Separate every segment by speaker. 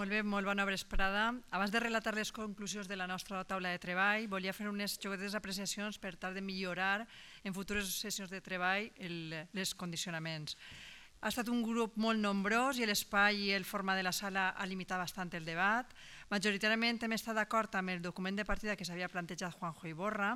Speaker 1: Molt bé, molt bona vesprada. Abans de relatar les conclusions de la nostra taula de treball, volia fer unes xoquetes apreciacions per tal de millorar en futures sessions de treball els condicionaments. Ha estat un grup molt nombrós i l'espai i el format de la sala ha limitat bastant el debat. Majoritàriament hem estat d'acord amb el document de partida que s'havia plantejat Juanjo Iborra,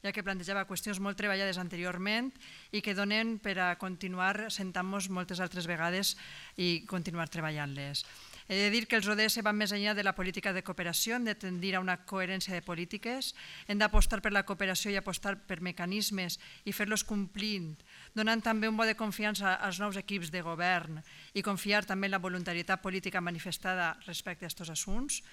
Speaker 1: ja que plantejava qüestions molt treballades anteriorment i que donen per a continuar sentant-nos moltes altres vegades i continuar treballant-les. He de dir que els ODS van més enllà de la política de cooperació, hem de tendir a una coherència de polítiques, hem d'apostar per la cooperació i apostar per mecanismes i fer-los complint, donant també un vot de confiança als nous equips de govern i confiar també en la voluntarietat política manifestada respecte a aquests assumptes.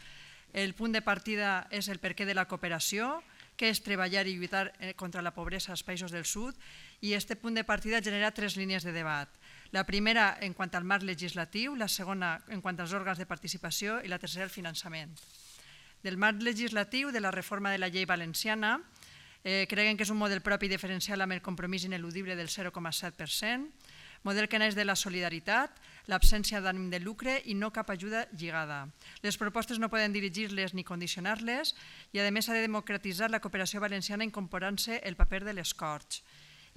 Speaker 1: El punt de partida és el perquè de la cooperació, que és treballar i lluitar contra la pobresa als països del sud, i aquest punt de partida genera 3 línies de debat. La primera en quant al marc legislatiu, la segona en quant als òrgans de participació i la tercera el finançament. Del marc legislatiu de la reforma de la llei valenciana, creiem que és un model propi i diferencial amb el compromís ineludible del 0,7%, model que neix de la solidaritat, l'absència d'ànim de lucre i no cap ajuda lligada. Les propostes no poden dirigir-les ni condicionar-les i a més s'ha de democratitzar la cooperació valenciana incorporant-se el paper de les Corts,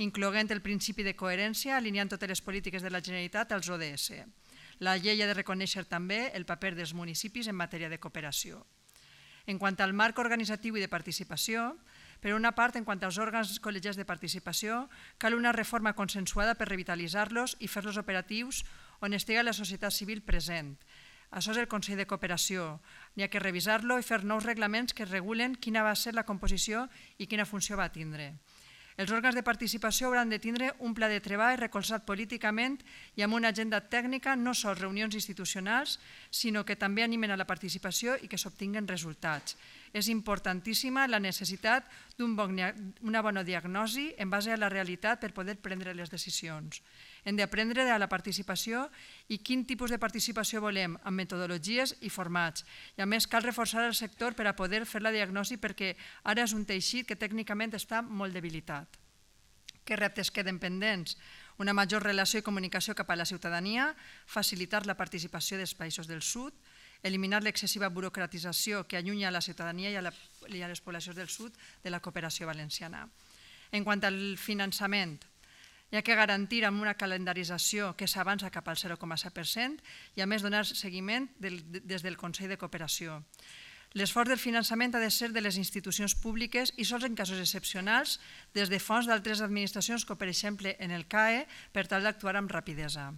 Speaker 1: incloent el principi de coherència, alineant totes les polítiques de la Generalitat als ODS. La llei ha de reconèixer també el paper dels municipis en matèria de cooperació. En quant al marc organitzatiu i de participació, per una part, en quant als òrgans col·legiats de participació, cal una reforma consensuada per revitalitzar-los i fer-los operatius on estigui la societat civil present. Això és el Consell de Cooperació. N'hi ha que revisar-lo i fer nous reglaments que regulen quina va ser la composició i quina funció va tindre. Els òrgans de participació hauran de tindre un pla de treball recolzat políticament i amb una agenda tècnica, no sols reunions institucionals, sinó que també animen a la participació i que s'obtinguen resultats. És importantíssima la necessitat d'una bona diagnosi en base a la realitat per poder prendre les decisions. Hem d'aprendre de la participació i quin tipus de participació volem, amb metodologies i formats. I a més cal reforçar el sector per a poder fer la diagnosi perquè ara és un teixit que tècnicament està molt debilitat. Què reptes queden pendents? Una major relació i comunicació cap a la ciutadania, facilitar la participació dels països del sud, eliminar l'excessiva burocratització que allunya la ciutadania i a les poblacions del sud de la cooperació valenciana. En quant al finançament, hi ha que garantir amb una calendarització que s'avança cap al 0,7% i a més donar seguiment des del Consell de Cooperació. L'esforç del finançament ha de ser de les institucions públiques i sols en casos excepcionals des de fons d'altres administracions com per exemple en el CAE per tal d'actuar amb rapidesa.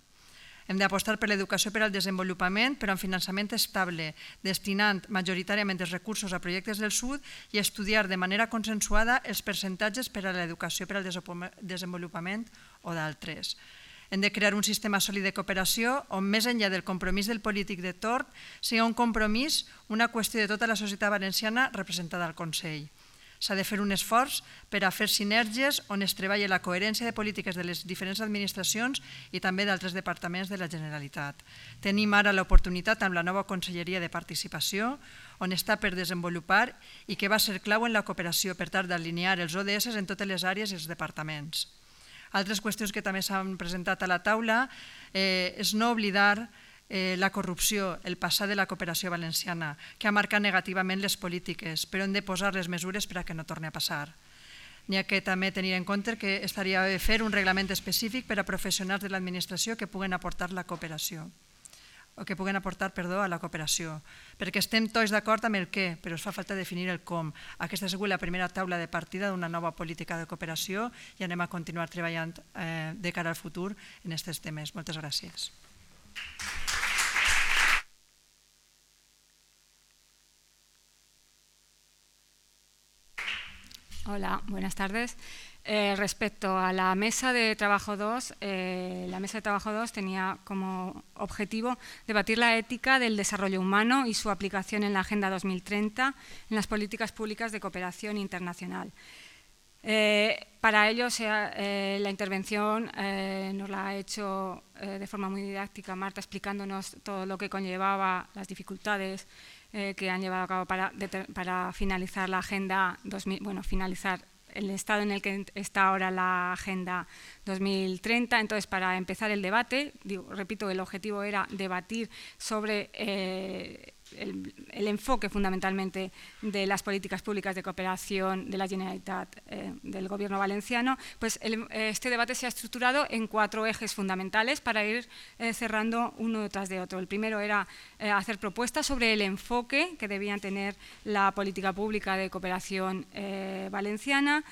Speaker 1: Hem d'apostar per l'educació per al desenvolupament, però amb finançament estable, destinant majoritàriament els recursos a projectes del sud i estudiar de manera consensuada els percentatges per a l'educació per al desenvolupament o d'altres. Hem de crear un sistema sòlid de cooperació on, més enllà del compromís del polític de torn, sigui un compromís, una qüestió de tota la societat valenciana representada al Consell. S'ha de fer un esforç per a fer sinergies on es treballi la coherència de polítiques de les diferents administracions i també d'altres departaments de la Generalitat. Tenim ara l'oportunitat amb la nova Conselleria de Participació, on està per desenvolupar i que va ser clau en la cooperació per tal d'alinear els ODS en totes les àrees i els departaments. Altres qüestions que també s'han presentat a la taula és no oblidar la corrupció, el passat de la cooperació valenciana, que ha marcat negativament les polítiques, però hem de posar les mesures per a que no torni a passar. N'hi ha que també tenir en compte que estaria bé fer un reglament específic per a professionals de l'administració que puguen aportar la cooperació, a la cooperació, perquè estem tots d'acord amb el què, però es fa falta definir el com. Aquesta ha sigut la primera taula de partida d'una nova política de cooperació i anem a continuar treballant de cara al futur en aquests temes. Moltes gràcies.
Speaker 2: Hola, buenas tardes. Respecto a la mesa de trabajo 2, la mesa de trabajo 2 tenía como objetivo debatir la ética del desarrollo humano y su aplicación en la Agenda 2030 en las políticas públicas de cooperación internacional. Para ello, la intervención nos la ha hecho de forma muy didáctica Marta, explicándonos todo lo que conllevaba, las dificultades que han llevado a cabo para finalizar la Agenda 2000, finalizar el estado en el que está ahora la Agenda 2030. Entonces, para empezar el debate, repito, el objetivo era debatir sobre el enfoque fundamentalmente de las políticas públicas de cooperación de la Generalitat del Gobierno valenciano. Pues este debate se ha estructurado en 4 ejes fundamentales para ir cerrando uno tras de otro. El primero era hacer propuestas sobre el enfoque que debían tener la política pública de cooperación valenciana.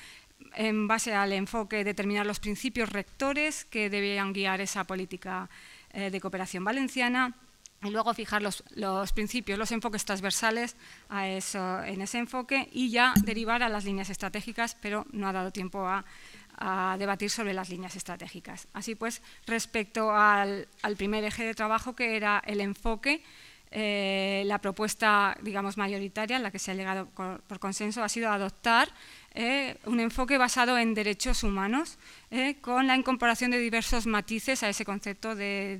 Speaker 2: En base al enfoque, determinar los principios rectores que debían guiar esa política de cooperación valenciana. Y luego fijar los principios, los enfoques transversales en ese enfoque y ya derivar a las líneas estratégicas, pero no ha dado tiempo a debatir sobre las líneas estratégicas. Así pues, respecto al primer eje de trabajo, que era el enfoque, la propuesta, digamos, mayoritaria, en la que se ha llegado por consenso, ha sido adoptar un enfoque basado en derechos humanos, con la incorporación de diversos matices a ese concepto de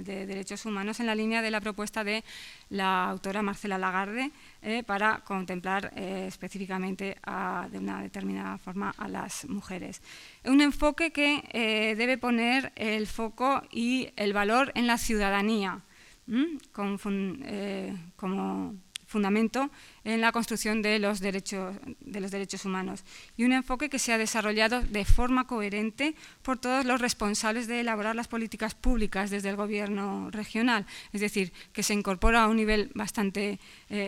Speaker 2: derechos humanos en la línea de la propuesta de la autora Marcela Lagarde, para contemplar específicamente de una determinada forma a las mujeres. Un enfoque que debe poner el foco y el valor en la ciudadanía, como fundamento en la construcción de los derechos humanos, y un enfoque que se ha desarrollado de forma coherente por todos los responsables de elaborar las políticas públicas desde el Gobierno regional, es decir, que se incorpora a un nivel bastante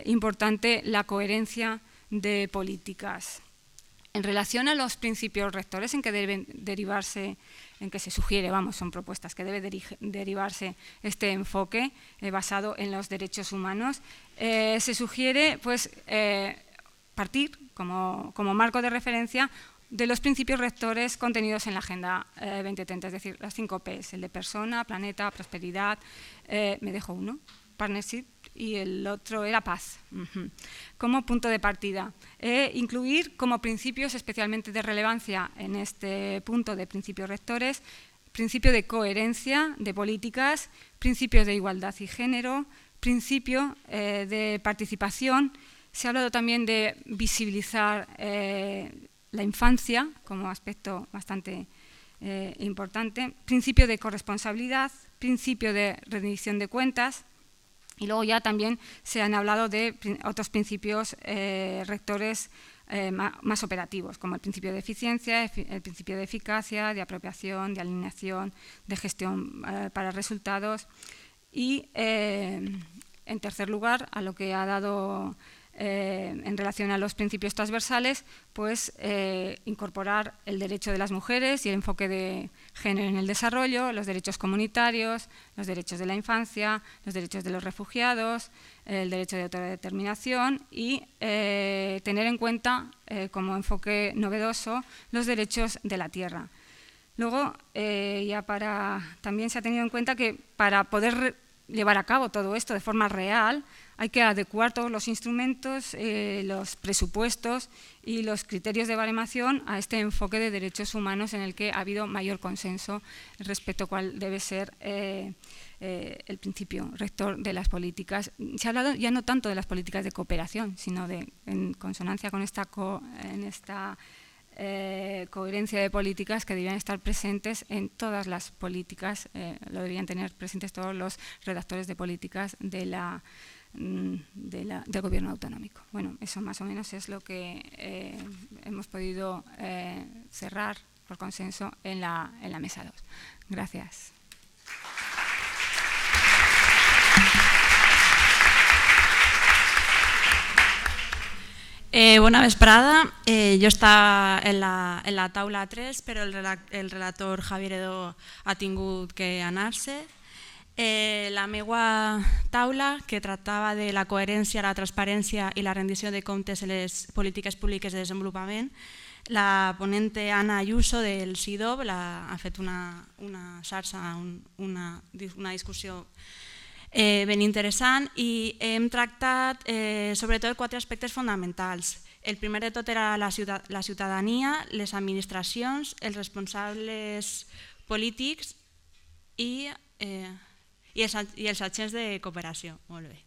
Speaker 2: importante la coherencia de políticas. En relación a los principios rectores en que deben derivarse, en que se sugiere, son propuestas que debe derivarse este enfoque basado en los derechos humanos, se sugiere pues, partir como marco de referencia de los principios rectores contenidos en la Agenda 2030, es decir, las 5 Ps, el de persona, planeta, prosperidad, me dejo uno, partnership, y el otro era paz, como punto de partida. Incluir como principios especialmente de relevancia en este punto de principios rectores, principio de coherencia de políticas, principios de igualdad y género, principio de participación. Se ha hablado también de visibilizar la infancia como aspecto bastante importante, principio de corresponsabilidad, principio de rendición de cuentas. Y luego ya también se han hablado de otros principios rectores más operativos, como el principio de eficiencia, el principio de eficacia, de apropiación, de alineación, de gestión para resultados. Y, en tercer lugar, a lo que ha dado en relación a los principios transversales, pues incorporar el derecho de las mujeres y el enfoque de género en el desarrollo, los derechos comunitarios, los derechos de la infancia, los derechos de los refugiados, el derecho de autodeterminación y tener en cuenta como enfoque novedoso los derechos de la tierra. Luego, también se ha tenido en cuenta que para poder llevar a cabo todo esto de forma real, hay que adecuar todos los instrumentos, los presupuestos y los criterios de baremación a este enfoque de derechos humanos en el que ha habido mayor consenso respecto a cuál debe ser el principio rector de las políticas. Se ha hablado ya no tanto de las políticas de cooperación, sino en consonancia con esta coherencia de políticas que deberían estar presentes en todas las políticas, lo deberían tener presentes todos los redactores de políticas del Gobierno autonómico. Bueno, eso más o menos es lo que hemos podido cerrar por consenso en la mesa 2. Gracias.
Speaker 3: Bona vesprada. Jo estava en la taula 3, però el relator Javier Edo ha tingut que anar-se. La meva taula, que tractava de la coherència, la transparència i la rendició de comptes en les polítiques públiques de desenvolupament, la ponente Ana Ayuso del CIDOB ha fet una xarxa, una discussió ben interessant, i hem tractat sobretot 4 aspectes fonamentals. El primer de tot era la ciutadania, les administracions, els responsables polítics i els agents de cooperació. Molt bé.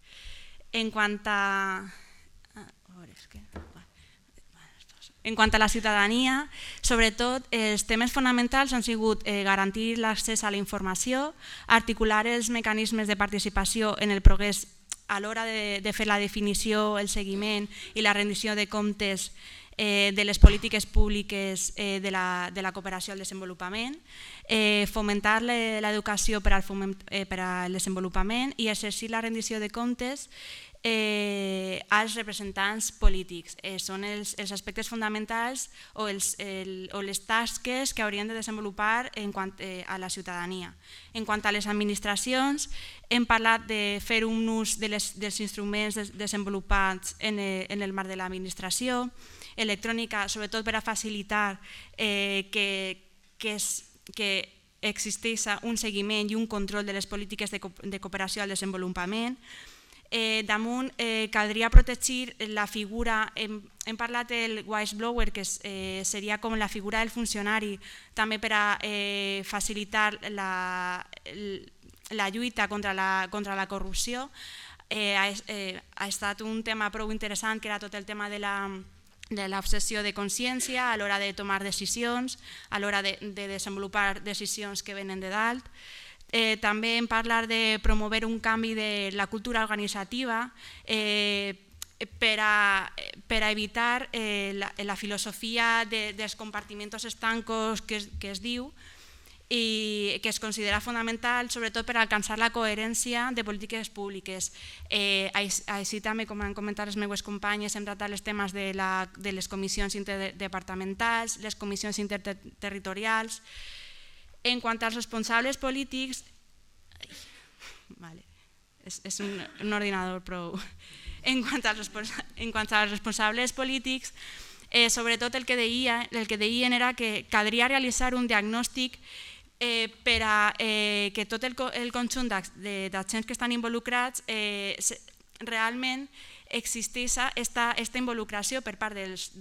Speaker 3: En quant a la ciutadania, sobretot els temes fonamentals han sigut garantir l'accés a la informació, articular els mecanismes de participació en el progrés a l'hora de fer la definició, el seguiment i la rendició de comptes de les polítiques públiques de la cooperació al desenvolupament, fomentar l'educació per al desenvolupament i exercir la rendició de comptes als representants polítics. Són els aspectes fonamentals o les tasques que haurien de desenvolupar en quant a la ciutadania. En quant a les administracions, hem parlat de fer un ús dels instruments desenvolupats en el marc de l'administració, electrònica, sobretot per a facilitar que existeix un seguiment i un control de les polítiques de cooperació al desenvolupament. Damunt, caldria protegir la figura, hem parlat del whistleblower, que seria com la figura del funcionari, també per a facilitar la lluita contra la corrupció. Ha estat un tema prou interessant, que era tot el tema de l'obsessió de consciència a l'hora de tomar decisions, a l'hora de desenvolupar decisions que venen de dalt. També hem parlat de promoure un canvi de la cultura organitzativa per a evitar la filosofia dels compartimentos estancos que es diu, i que es considera fonamental sobretot per alcançar la coherència de polítiques públiques. Així també, com han comentat les meves companyes, hem tractat els temes de les comissions interdepartamentals, les comissions interterritorials. En quant als responsables polítics, és un ordinador prou... En quant als responsables polítics, sobretot el que deien era que caldria realitzar un diagnòstic per a que tot el conjunt d'agents que estan involucrats realment existeix aquesta involucració per part dels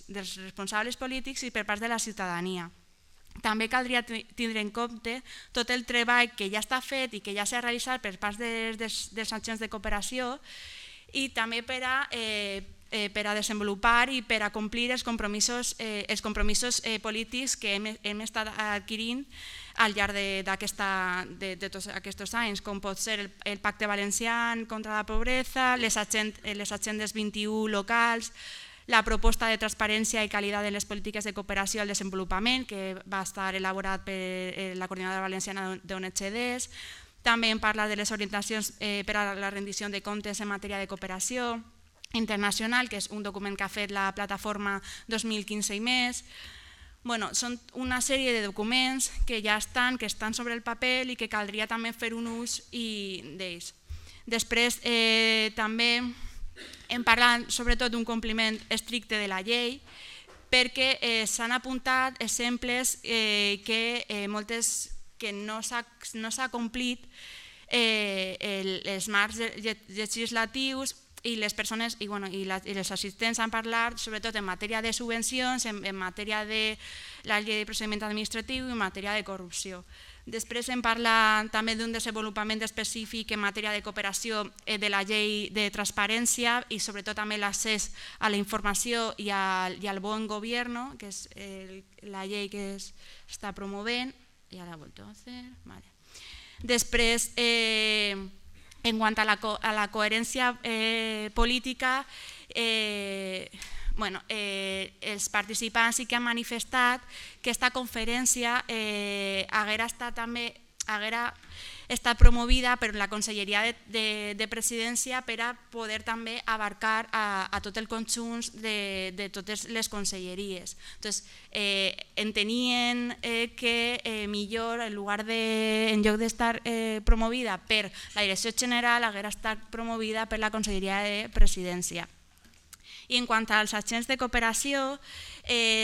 Speaker 3: responsables polítics i per part de la ciutadania. També caldria tindre en compte tot el treball que ja està fet i que ja s'ha realitzat per part dels agents de cooperació i també per a desenvolupar i per a complir els compromisos polítics que hem estat adquirint al llarg de tots aquests anys, com pot ser el Pacte Valencià contra la Pobresa, les agendes 21 locals, la proposta de transparència i qualitat en les polítiques de cooperació al desenvolupament, que va estar elaborat per la Coordinadora Valenciana d'ONGs. També hem parlat de les orientacions per a la rendició de comptes en matèria de cooperació internacional, que és un document que ha fet la plataforma 2015 i més. Són una sèrie de documents que ja estan sobre el paper i que caldria també fer un ús d'ells. Després també hem parlat sobretot d'un compliment estricte de la llei, perquè s'han apuntat exemples que no s'ha complit els marcs legislatius i les persones i els assistents han parlat sobretot en matèria de subvencions, en matèria de la llei de procediment administratiu i en matèria de corrupció. Després hem parlat també d'un desenvolupament específic en matèria de cooperació de la llei de transparència i sobretot també l'accés a la informació i al bon govern, que és la llei que està promovent. I ara vuelto a hacer. Després, en quant a la coherència política, els participants sí que han manifestat que aquesta conferència haguera estat promovida per la Conselleria de Presidència per a poder també abarcar a tot el conjunt de totes les conselleries. Entenien que millor, en lloc d'estar promovida per la Direcció General, haguera estat promovida per la Conselleria de Presidència. I en quant als agents de cooperació,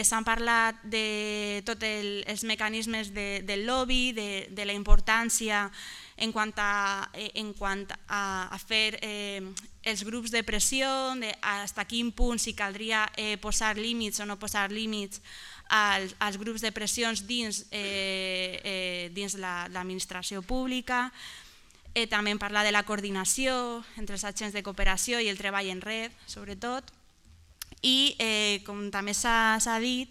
Speaker 3: s'han parlat de tots els mecanismes del lobby, de la importància en quant a fer els grups de pressió, fins a quin punt si caldria posar límits o no posar límits als grups de pressions dins l'administració pública. També hem parlat de la coordinació entre els agents de cooperació i el treball en red, sobretot. I, com també s'ha dit,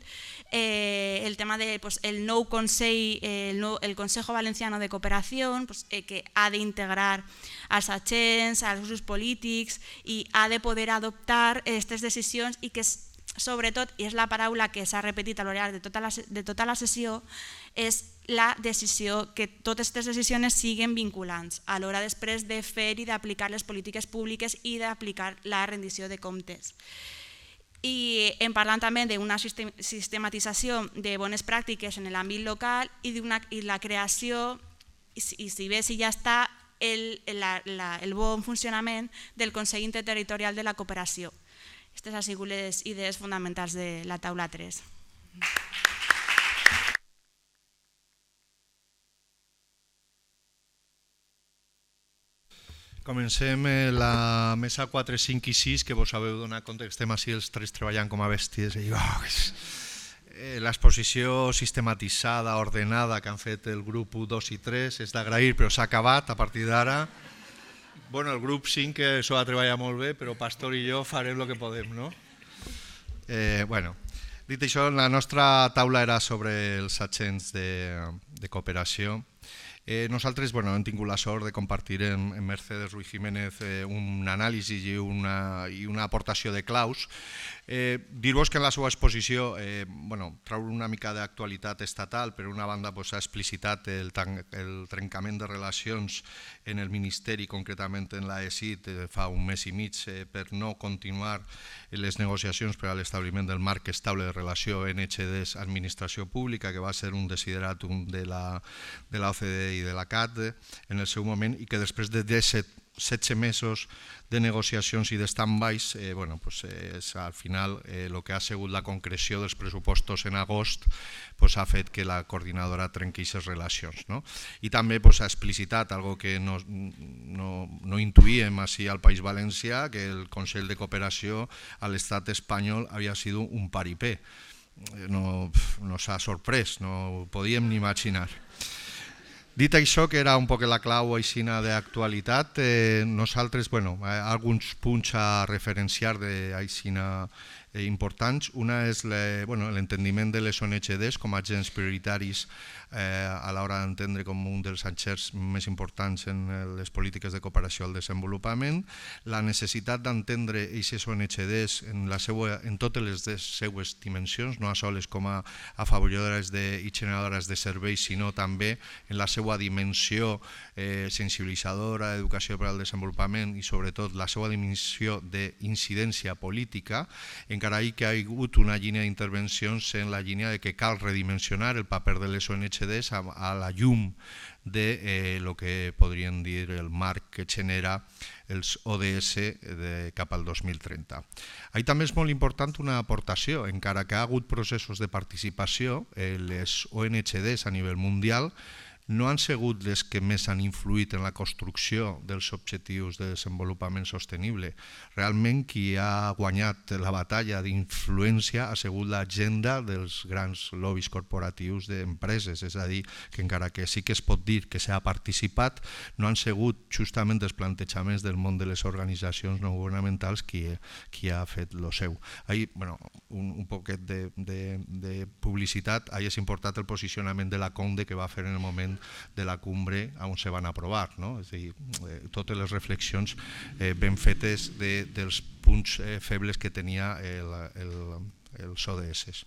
Speaker 3: el tema del nou Consell, el Consejo Valenciano de Cooperació, que ha d'integrar els agents, els grups polítics i ha de poder adoptar aquestes decisions i que sobretot, i és la paraula que s'ha repetit a lo llarg de tota la sessió, és la decisió, que totes aquestes decisions siguin vinculants a l'hora després de fer i d'aplicar les polítiques públiques i d'aplicar la rendició de comptes. I en parlant també d'una sistematització de bones pràctiques en l'àmbit local i la creació, i si bé si ja està, el bon funcionament del Consell Interterritorial de la Cooperació. Aquestes han sigut les idees fonamentals de la taula 3.
Speaker 4: Comencem la mesa 4, 5 i 6, que vos sabeu donar compte que estem així els tres treballant com a bèsties. L'exposició sistematitzada, ordenada, que han fet el grup 1, 2 i 3 és d'agrair, però s'ha acabat a partir d'ara. Bueno, el grup 5 que s'ho ha treballat molt bé, però Pastor i jo farem el que podem, no? Bueno, dit això, la nostra taula era sobre els agents de cooperació. Nosaltres hem tingut la sort de compartir amb Mercedes Ruiz Jiménez un anàlisi i una aportació de claus. Dir-vos que en la seva exposició trau una mica d'actualitat estatal, per una banda ha explicitat el trencament de relacions en el Ministeri, concretament en l'AECIT, fa un mes i mig, per no continuar les negociacions per a l'establiment del marc estable de relació NHDs-Administració Pública, que va ser un desideratum de la OCDE i de la CAT en el seu moment, i que després de 17 mesos de negociacions i de stand-bys, al final el que ha sigut la concreció dels pressupostos en agost ha fet que la coordinadora trenqui aquestes relacions. I també ha explicitat algo que no intuïem així al País Valencià, que el Consell de Cooperació a l'estat espanyol havia sigut un paripé. No s'ha sorprès, no ho podíem ni imaginar. Dit això, que era un poc la clau aixina d'actualitat, nosaltres, alguns punts a referenciar d'aixina importants. Una és l'entendiment de les ONGs com a agents prioritaris a l'hora d'entendre com un dels encerts més importants en les polítiques de cooperació al desenvolupament, la necessitat d'entendre aquestes ONGs en totes les seues dimensions, no sols com a afavoridores i generadores de serveis, sinó també en la seva dimensió sensibilitzadora, educació per al desenvolupament i sobretot la seva dimensió d'incidència política, encara que hi ha hagut una línia d'intervencions en la línia de que cal redimensionar el paper de les ONGs a la llum de lo que podríem dir el marc que genera els ODS cap al 2030. Ahí també és molt important una aportació, encara que ha hagut processos de participació, les ONGs a nivell mundial no han sigut les que més han influït en la construcció dels objectius de desenvolupament sostenible. Realment qui ha guanyat la batalla d'influència ha sigut l'agenda dels grans lobbies corporatius d'empreses, és a dir, que encara que sí que es pot dir que s'ha participat, no han sigut justament els plantejaments del món de les organitzacions no governamentals qui ha fet el seu. Un poquet de publicitat, és important el posicionament de la CONDE que va fer en el moment de la cumbre on se van aprovar, és a dir, totes les reflexions ben fetes dels punts febles que tenia els ODS.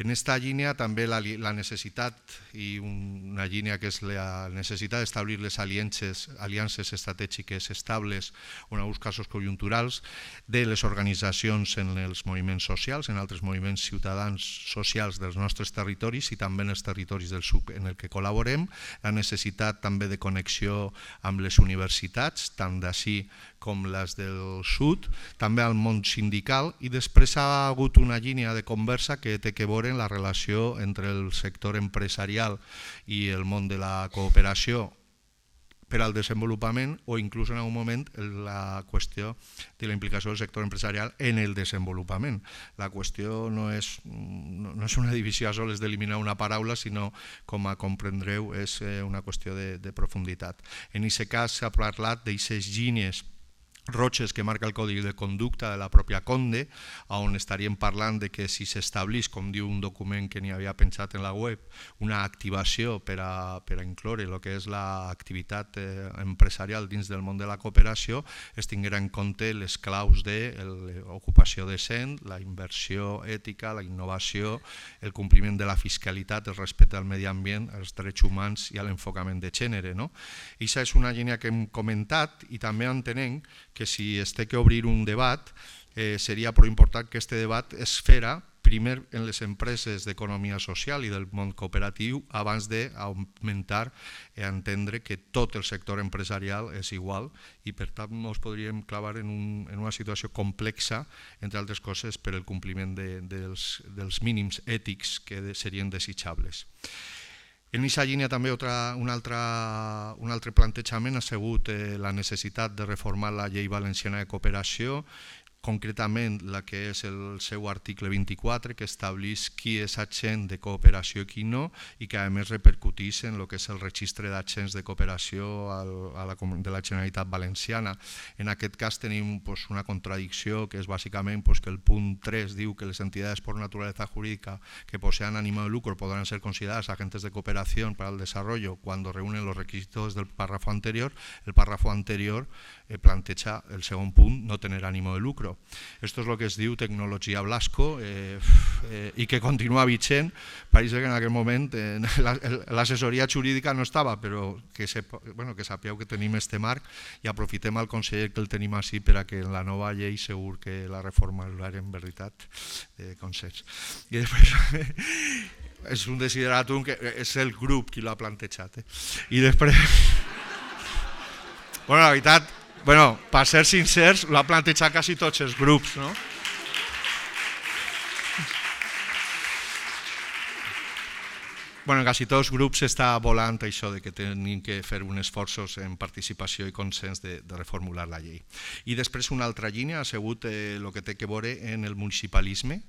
Speaker 4: En aquesta línia també la necessitat, i una línia que és la necessitat d'establir les aliances estratègiques estables o en alguns casos conjunturals de les organitzacions en els moviments socials, en altres moviments ciutadans socials dels nostres territoris i també en els territoris del sud en el que col·laborem, la necessitat també de connexió amb les universitats, tant d'ací com les del sud, també al món sindical, i després ha hagut una línia de conversa que té que veure en la relació entre el sector empresarial i el món de la cooperació per al desenvolupament o inclús en algun moment la qüestió de la implicació del sector empresarial en el desenvolupament. La qüestió no és una divisió a soles d'eliminar una paraula, sinó, com a comprendreu, és una qüestió de profunditat. En aquest cas s'ha parlat d'aixes línies Roches que marca el codi de conducta de la pròpia Conde, on estaríem parlant de que si s'establís, com diu un document que n'hi havia penjat en la web, una activació per a incloure el que és l'activitat empresarial dins del món de la cooperació, es tinguera en compte les claus de l'ocupació decent, la inversió ètica, la innovació, el compliment de la fiscalitat, el respecte al medi ambient, als drets humans i a l'enfocament de gènere. Aquesta és una línia que hem comentat i també entenem que si es té que obrir un debat, seria prou important que aquest debat es fera primer en les empreses d'economia social i del món cooperatiu abans d'augmentar i entendre que tot el sector empresarial és igual i per tant ens podríem clavar en una situació complexa, entre altres coses, per el compliment dels mínims ètics que serien desitjables. En aquesta línia també un altre plantejament ha sigut la necessitat de reformar la llei valenciana de cooperació, concretament la que és el seu article 24, que estableix qui és agent de cooperació i qui no, i que a més repercuteix en el que és el registre d'agents de cooperació de la Generalitat Valenciana. En aquest cas tenim una contradicció, que és bàsicament que el punt 3 diu que les entitats por naturaleza jurídica que posean ánimo de lucro podrán ser consideradas agentes de cooperación para el desarrollo cuando reúnen los requisitos del párrafo anterior. El párrafo anterior planteja el segon punt, no tener ánimo de lucro. Esto es lo que es diu tecnologia Blasco i que continua vigent. Pareix que en aquell moment l'assessoria jurídica no estava, però que sapeu que tenim este marc i aprofitem el conseller que el tenim així per a que en la nova llei segur que la reformarà en veritat de consens. I després és un desideràtum que és el grup qui l'ha plantejat. I després, bueno, la veritat, per ser sincers, l'ha plantejat quasi tots els grups, no? En quasi tots els grups està volant això de que tenim que fer uns esforços en participació i consens de reformular la llei. I després una altra línia ha sigut el que té que veure en el municipalisme,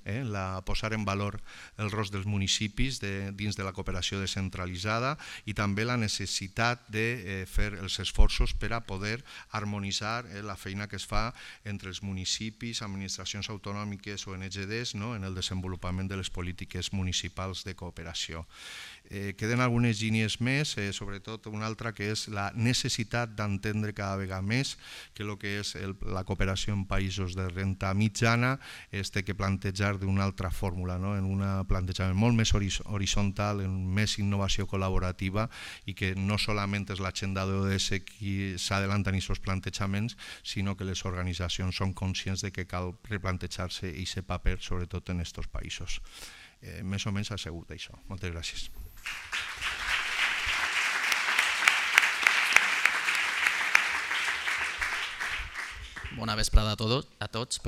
Speaker 4: posar en valor el rol dels municipis dins de la cooperació descentralitzada i també la necessitat de fer els esforços per a poder harmonitzar la feina que es fa entre els municipis, administracions autonòmiques o ONGs en el desenvolupament de les polítiques municipals de cooperació. Queden algunes línies més, sobretot una altra que és la necessitat d'entendre cada vegada més que el que és la cooperació en països de renda mitjana es té que plantejar d'una altra fórmula, en un plantejament molt més horitzontal, en més innovació col·laborativa i que no solament és l'agenda d'ODS qui s'adelanta en aquests plantejaments, sinó que les organitzacions són conscients de que cal replantejar-se aquest paper, sobretot en aquests països. Més o menys ha sigut això. Moltes gràcies.
Speaker 5: Bona vesprada a tots.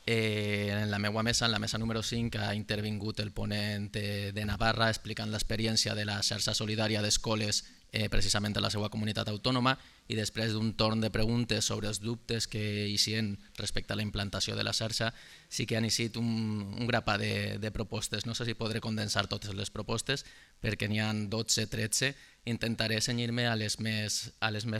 Speaker 5: En la meva mesa, en la mesa número 5, ha intervingut el ponent de Navarra explicant l'experiència de la xarxa solidària d'escoles precisament en la seva comunitat autònoma i després d'un torn de preguntes sobre els dubtes que eixien respecte a la implantació de la xarxa sí que han eixit un grapat de propostes. No sé si podré condensar totes les propostes perquè n'hi ha 12-13. Intentaré cenyir-me a les més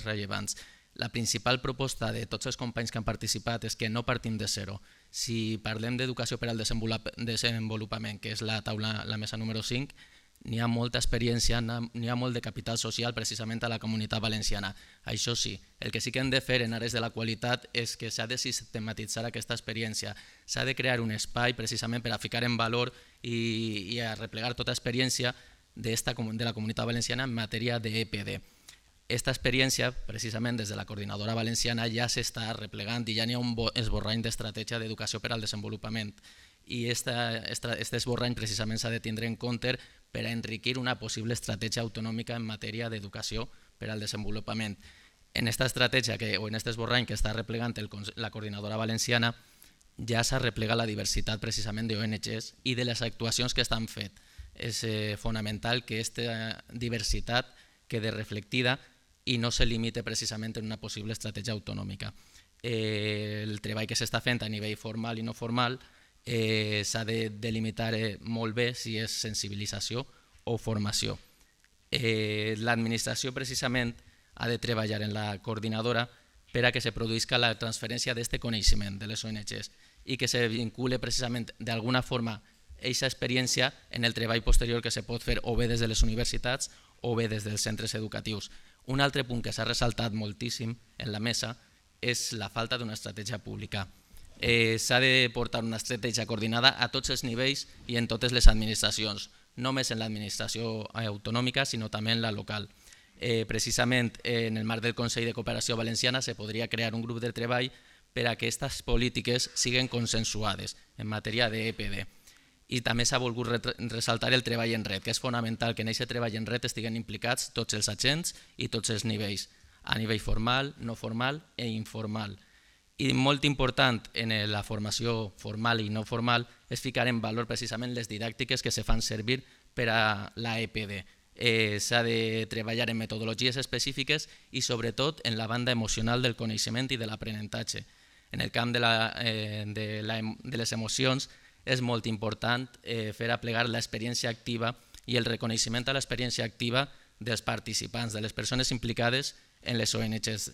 Speaker 5: rellevants. La principal proposta de tots els companys que han participat és que no partim de zero. Si parlem d'educació per al desenvolupament, que és la taula, la mesa número 5, n'hi ha molta experiència, n'hi ha molt de capital social precisament a la comunitat valenciana. Això sí, el que sí que hem de fer en ares de la qualitat és que s'ha de sistematitzar aquesta experiència. S'ha de crear un espai precisament per a ficar en valor i a replegar tota experiència de la comunitat valenciana en matèria d'EPD. Aquesta experiència, precisament des de la coordinadora valenciana, ja s'està replegant i ja n'hi ha un esborrany d'estratègia d'educació per al desenvolupament. I aquest esborrany precisament s'ha de tindre en compte per a enriquir una possible estratègia autonòmica en matèria d'educació per al desenvolupament. En aquesta estratègia o en aquest esborrany que està replegant la coordinadora valenciana ja s'ha replegat la diversitat precisament d'ONGs i de les actuacions que estan fent. És fonamental que aquesta diversitat quede reflectida i no se limite precisament en una possible estratègia autonòmica. El treball que s'està fent a nivell formal i no formal s'ha de delimitar molt bé si és sensibilització o formació. L'administració precisament ha de treballar en la coordinadora per a que se produïsca la transferència d'aquest coneixement de les ONGs i que se vincule precisament d'alguna forma aquesta experiència en el treball posterior que se pot fer o bé des de les universitats o bé des dels centres educatius. Un altre punt que s'ha ressaltat moltíssim en la mesa és la falta d'una estratègia pública. S'ha de portar una estratègia coordinada a tots els nivells i en totes les administracions, no només en l'administració autonòmica, sinó també en la local. Precisament en el marc del Consell de Cooperació Valenciana se podria crear un grup de treball per a que aquestes polítiques siguin consensuades en matèria d'EPD. I també s'ha volgut ressaltar el treball en red, que és fonamental que en aquest treball en red estiguen implicats tots els agents i tots els nivells, a nivell formal, no formal i informal. I molt important en la formació formal i no formal és ficar en valor precisament les didàctiques que se fan servir per a l'EPD. S'ha de treballar en metodologies específiques i sobretot en la banda emocional del coneixement i de l'aprenentatge. En el camp de les emocions és molt important fer aplegar l'experiència activa i el reconeixement a l'experiència activa dels participants, de les persones implicades en les ONGs.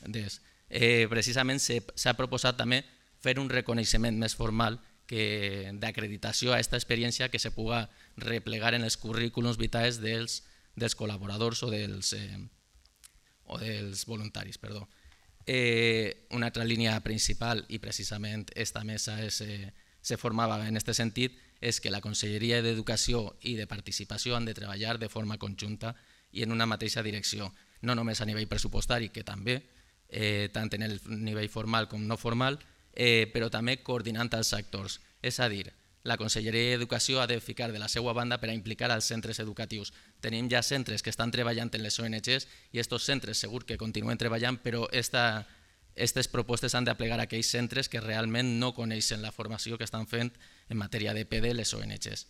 Speaker 5: Precisament s'ha proposat també fer un reconeixement més formal d'acreditació a aquesta experiència que se pugui replegar en els currículums vitae dels col·laboradors o dels voluntaris. Una altra línia principal, i precisament aquesta mesa se formava en aquest sentit, és que la Conselleria d'Educació i de Participació han de treballar de forma conjunta i en una mateixa direcció, no només a nivell pressupostari, que també, tant en el nivell formal com no formal, però també coordinant els sectors. És a dir, la Conselleria d'Educació ha de ficar de la seva banda per a implicar als centres educatius. Tenim ja centres que estan treballant en les ONGs i aquests centres segur que continuen treballant, però aquestes propostes han d'aplegar aquells centres que realment no coneixen la formació que estan fent en matèria d'EPD les ONGs.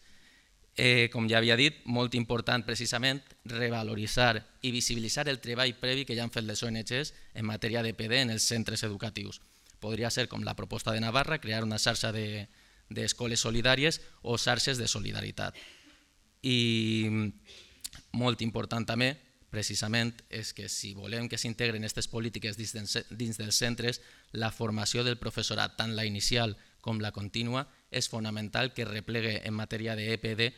Speaker 5: Com ja havia dit, molt important precisament revaloritzar i visibilitzar el treball previ que ja han fet les ONGs en matèria d'EPD en els centres educatius. Podria ser com la proposta de Navarra, crear una xarxa d'escoles solidàries o xarxes de solidaritat. I molt important també, precisament, és que si volem que s'integren aquestes polítiques dins dels centres, la formació del professorat, tant la inicial com la contínua, és fonamental que replegue en matèria d'EPD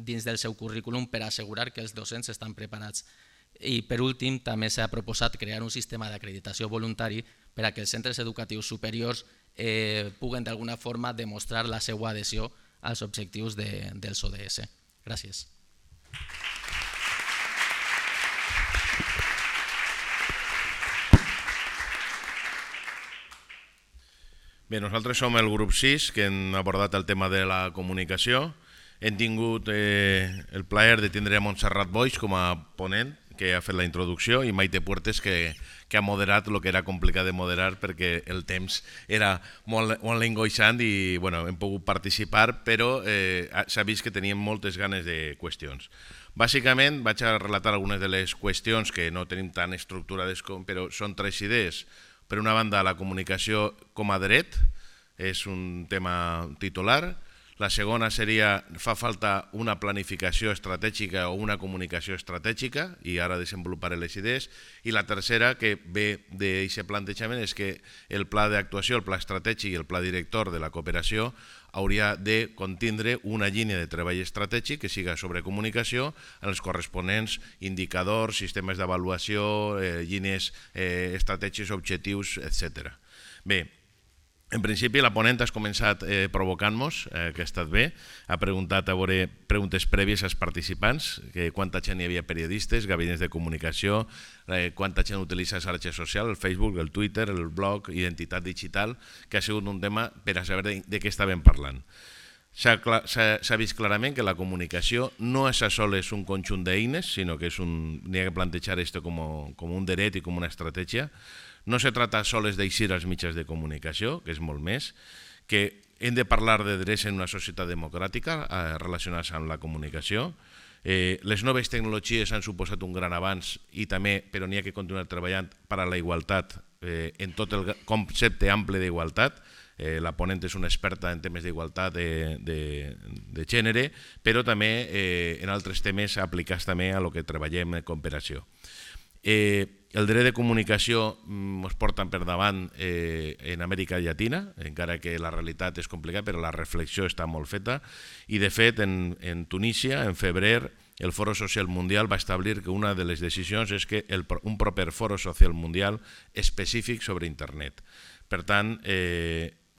Speaker 5: dins del seu currículum per assegurar que els docents estan preparats. I per últim, també s'ha proposat crear un sistema d'acreditació voluntari per a que els centres educatius superiors puguen d'alguna forma demostrar la seva adhesió als objectius dels ODS. Gràcies.
Speaker 6: Bé, nosaltres som el grup 6, que hem abordat el tema de la comunicació. Hem tingut el plaer de tindre a Montserrat Boix com a ponent, que ha fet la introducció, i Maite Puertes, que ha moderat el que era complicat de moderar perquè el temps era molt engoixant i hem pogut participar, però s'ha vist que teníem moltes ganes de qüestions. Bàsicament vaig a relatar algunes de les qüestions que no tenim tan estructurades, però són 3 idees. Per una banda, la comunicació com a dret, és un tema titular. La segona seria, fa falta una planificació estratègica o una comunicació estratègica, i ara desenvoluparé les idees. I la tercera, que ve d'aquest plantejament, és que el pla d'actuació, el pla estratègic i el pla director de la cooperació hauria de contindre una línia de treball estratègic que siga sobre comunicació en els corresponents indicadors, sistemes d'avaluació, línies estratègics, objectius, etc. Bé, en principi la ponent ha començat provocant-nos, que ha estat bé, ha preguntat a veure preguntes prèvies als participants, quanta gent hi havia periodistes, gabinets de comunicació, quanta gent utilitza xarxes socials, el Facebook, el Twitter, el blog, identitat digital, que ha sigut un tema per a saber de què estàvem parlant. S'ha vist clarament que la comunicació no és sols un conjunt d'eines, sinó que n'hi ha que plantejar això com un dret i com una estratègia. No se trata sols d'eixir als mitjans de comunicació, que és molt més, que hem de parlar de drets en una societat democràtica relacionats amb la comunicació. Les noves tecnologies han suposat un gran avanç, però n'hi ha que continuar treballant per a la igualtat en tot el concepte ample d'igualtat. La ponent és una experta en temes d'igualtat de gènere, però també en altres temes aplicats també a el que treballem en cooperació. El dret de comunicació es porta per davant en Amèrica Llatina, encara que la realitat és complicada, però la reflexió està molt feta. I, de fet, en Tunísia, en febrer, el Foro Social Mundial va establir que una de les decisions és que un proper Foro Social Mundial específic sobre internet. Per tant,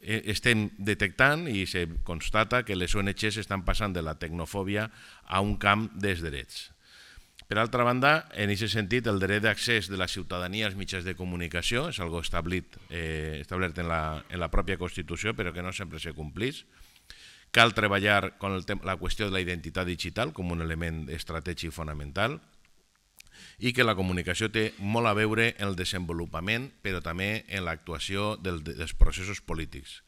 Speaker 6: estem detectant i se constata que les ONGs estan passant de la tecnofòbia a un camp dels drets. Per altra banda, en aquest sentit, el dret d'accés de la ciutadania als mitjans de comunicació és algo establert en la pròpia Constitució, però que no sempre se complís. Cal treballar amb la qüestió de la identitat digital com un element estratègic fonamental i que la comunicació té molt a veure en el desenvolupament, però també en l'actuació dels processos polítics.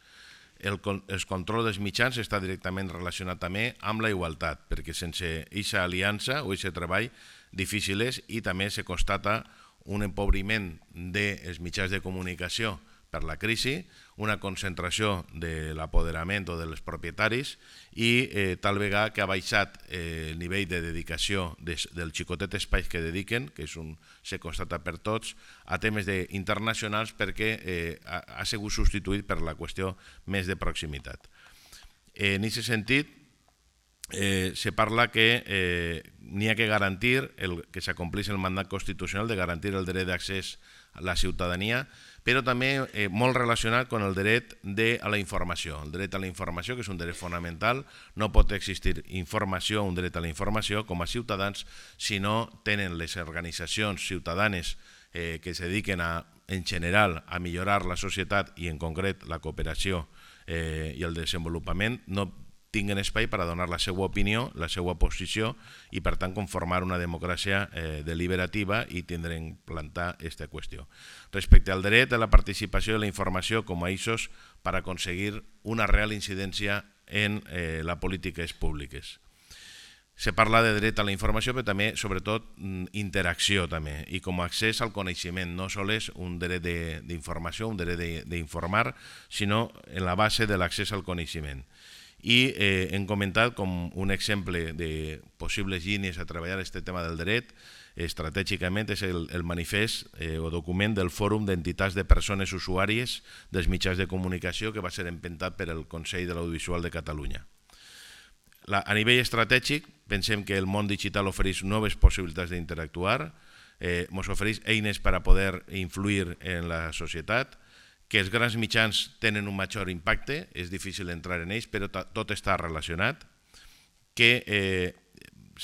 Speaker 6: El control dels mitjans està directament relacionat també amb la igualtat, perquè sense aquesta aliança o aquest treball difícil és, i també se constata un empobriment dels mitjans de comunicació per la crisi, una concentració de l'apoderament o dels propietaris i tal vegada que ha baixat el nivell de dedicació del xicotet espai que dediquen, que se constata per tots, a temes internacionals perquè ha sigut substituït per la qüestió més de proximitat. En aquest sentit, se parla que n'hi ha que garantir que s'acomplís el mandat constitucional de garantir el dret d'accés a la ciutadania, però també molt relacionat amb el dret a la informació. El dret a la informació, que és un dret fonamental, no pot existir informació, un dret a la informació, com a ciutadans, si no tenen les organitzacions ciutadanes que es dediquen en general a millorar la societat i en concret la cooperació i el desenvolupament, no tinguen espai per a donar la seva opinió, la seva posició i per tant conformar una democràcia deliberativa i tindrem plantar aquesta qüestió. Respecte al dret a la participació i la informació com a eixos per aconseguir una real incidència en les polítiques públiques. Se parla de dret a la informació, però també, sobretot, interacció també, i com a accés al coneixement, no sols un dret d'informació, un dret d'informar, sinó en la base de l'accés al coneixement. I hem comentat com un exemple de possibles línies a treballar aquest tema del dret estratègicament és el manifest o document del Fòrum d'Entitats de Persones Usuàries dels Mitjans de Comunicació que va ser empentat per el Consell de l'Audiovisual de Catalunya. A nivell estratègic, pensem que el món digital ofereix noves possibilitats d'interactuar, ens ofereix eines per a poder influir en la societat, que els grans mitjans tenen un major impacte, és difícil entrar en ells, però tot està relacionat, que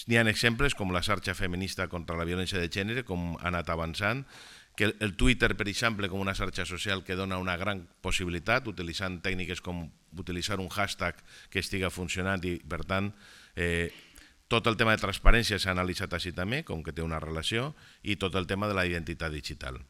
Speaker 6: n'hi ha exemples com la xarxa feminista contra la violència de gènere, com ha anat avançant, que el Twitter, per exemple, com una xarxa social que dona una gran possibilitat, utilitzant tècniques com utilitzar un hashtag que estiga funcionant i, per tant, tot el tema de transparència s'ha analitzat així també, com que té una relació, i tot el tema de la identitat digital.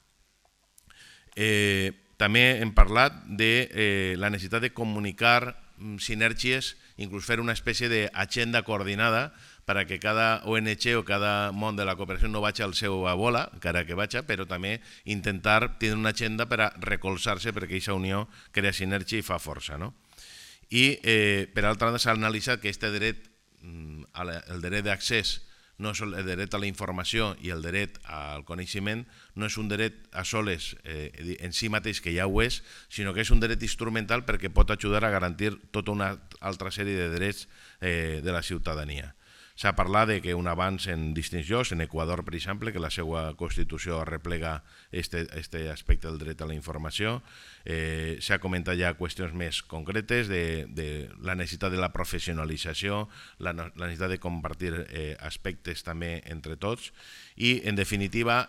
Speaker 6: També hem parlat de la necessitat de comunicar sinergies, inclús fer una espècie d'agenda coordinada perquè cada ONG o cada món de la cooperació no vagi al seu a bola, encara que vagi, però també intentar tenir una agenda per a recolzar-se perquè aquesta unió crea sinergia i fa força. I per altra banda s'ha analitzat que aquest dret, el dret d'accés, no és el dret a la informació i el dret al coneixement, no és un dret a soles en si mateix, que ja ho és, sinó que és un dret instrumental perquè pot ajudar a garantir tota una altra sèrie de drets de la ciutadania. S'ha parlat que un avanç en distints llocs, en Equador, per exemple, que la seva Constitució arreplega aquest aspecte del dret a la informació. S'ha comentat ja qüestions més concretes de la necessitat de la professionalització, la necessitat de compartir aspectes també entre tots. I, en definitiva,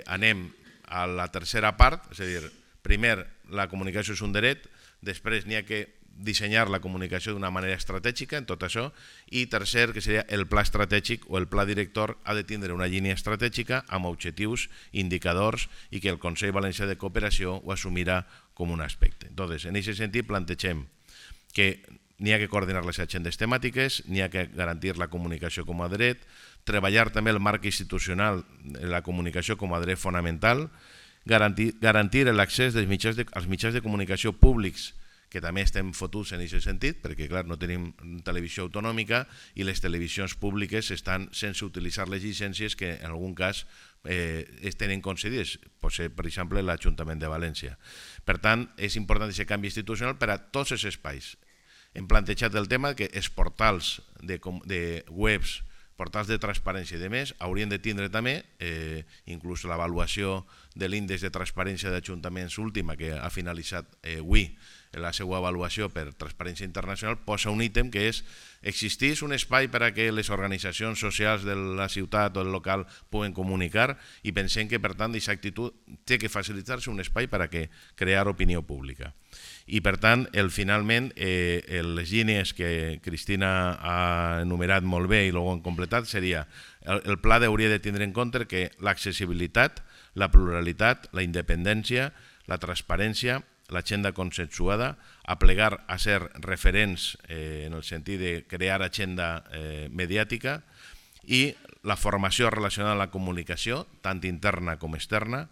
Speaker 6: anem a la tercera part, és a dir, primer, la comunicació és un dret, després n'hi ha que dissenyar la comunicació d'una manera estratègica en tot això, i tercer, que seria el pla estratègic o el pla director ha de tindre una línia estratègica amb objectius, indicadors, i que el Consell Valencià de Cooperació ho assumirà com un aspecte. Entonces, en aquest sentit, plantegem que n'hi ha que coordinar les agendes temàtiques, n'hi ha que garantir la comunicació com a dret, treballar també el marc institucional de la comunicació com a dret fonamental, garantir l'accés als mitjans de comunicació públics, que també estem fotuts en aquest sentit, perquè clar, no tenim televisió autonòmica i les televisions públiques estan sense utilitzar les llicències que en algun cas tenen concedides, pot ser, per exemple, l'Ajuntament de València. Per tant, és important aquest canvi institucional per a tots els espais. Hem plantejat el tema que els portals de webs, portals de transparència i de més, haurien de tindre també, inclús l'avaluació de l'índex de transparència d'ajuntaments última, que ha finalitzat avui la seva avaluació per Transparència Internacional, posa un ítem que és: existeix un espai per a que les organitzacions socials de la ciutat o del local puguen comunicar, i pensem que, per tant, aquesta actitud té que facilitar-se un espai per a que crear opinió pública. I, per tant, finalment, les línies que Cristina ha enumerat molt bé i ho han completat seria: el pla hauria de tindre en compte que l'accessibilitat, la pluralitat, la independència, la transparència, l'agenda consensuada, a plegar a ser referents en el sentit de crear agenda mediàtica, i la formació relacionada amb la comunicació, tant interna com externa,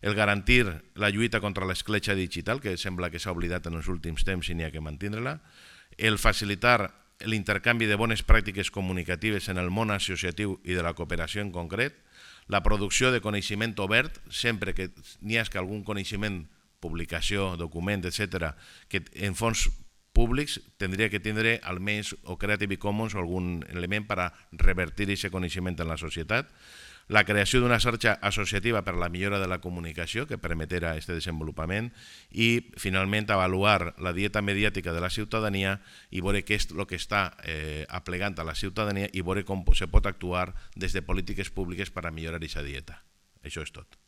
Speaker 6: el garantir la lluita contra l'escletxa digital, que sembla que s'ha oblidat en els últims temps i n'hi ha que mantenir-la, el facilitar l'intercanvi de bones pràctiques comunicatives en el món associatiu i de la cooperació en concret, la producció de coneixement obert, sempre que n'hi hagi algun coneixement, publicació, document, etc., que en fons públics tindria que tindre almenys o Creative Commons o algun element per a revertir aquest coneixement en la societat, la creació d'una xarxa associativa per a la millora de la comunicació que permetrà aquest desenvolupament, i finalment avaluar la dieta mediàtica de la ciutadania i veure què és el que està aplegant a la ciutadania i veure com se pot actuar des de polítiques públiques per a millorar aquesta dieta. Això és tot.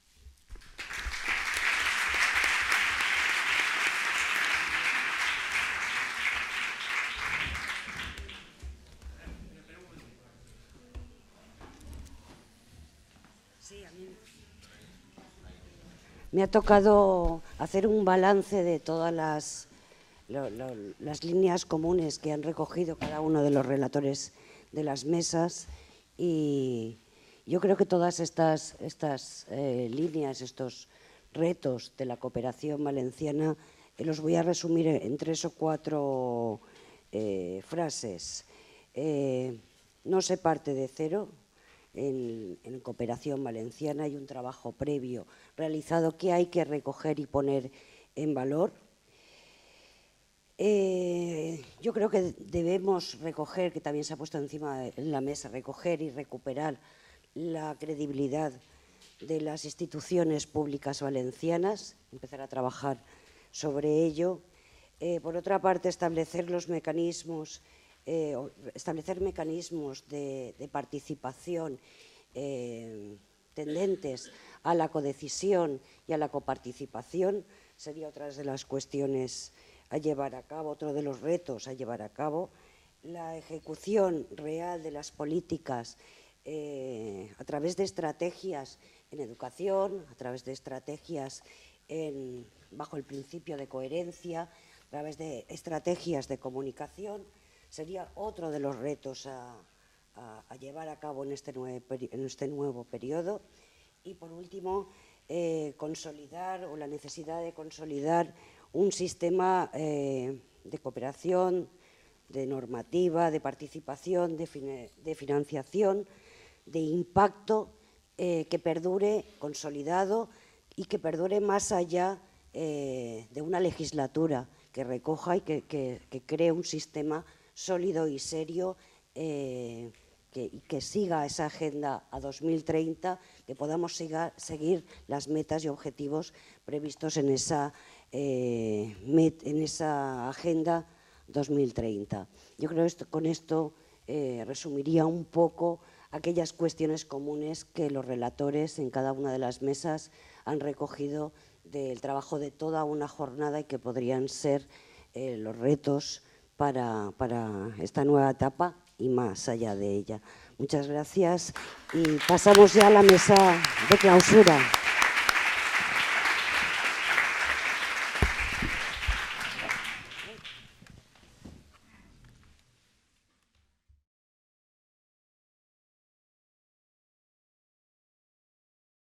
Speaker 7: Me ha tocado hacer un balance de todas las líneas comunes que han recogido cada uno de los relatores de las mesas, y yo creo que todas estas líneas, estos retos de la cooperación valenciana, los voy a resumir en 3 o 4 frases. No se parte de cero. En cooperación valenciana hay un trabajo previo realizado que hay que recoger y poner en valor. Yo creo que debemos recoger, que también se ha puesto encima de la mesa, recoger y recuperar la credibilidad de las instituciones públicas valencianas, empezar a trabajar sobre ello. Por otra parte, establecer mecanismos de participación tendentes a la codecisión y a la coparticipación sería otra de las cuestiones a llevar a cabo, otro de los retos a llevar a cabo. La ejecución real de las políticas a través de estrategias en educación, a través de estrategias bajo el principio de coherencia, a través de estrategias de comunicación, sería otro de los retos a llevar a cabo en este nuevo periodo. Y por último, consolidar, o la necesidad de consolidar, un sistema de cooperación, de normativa, de participación, de financiación, de impacto, que perdure consolidado y que perdure más allá de una legislatura, que recoja y que cree un sistema sólido y serio, que siga esa agenda a 2030, que podamos seguir las metas y objetivos previstos en esa agenda 2030. Yo creo que con esto resumiría un poco aquellas cuestiones comunes que los relatores en cada una de las mesas han recogido del trabajo de toda una jornada y que podrían ser los retos para esta nueva etapa y más allá de ella. Muchas gracias y pasamos ya a la mesa de clausura.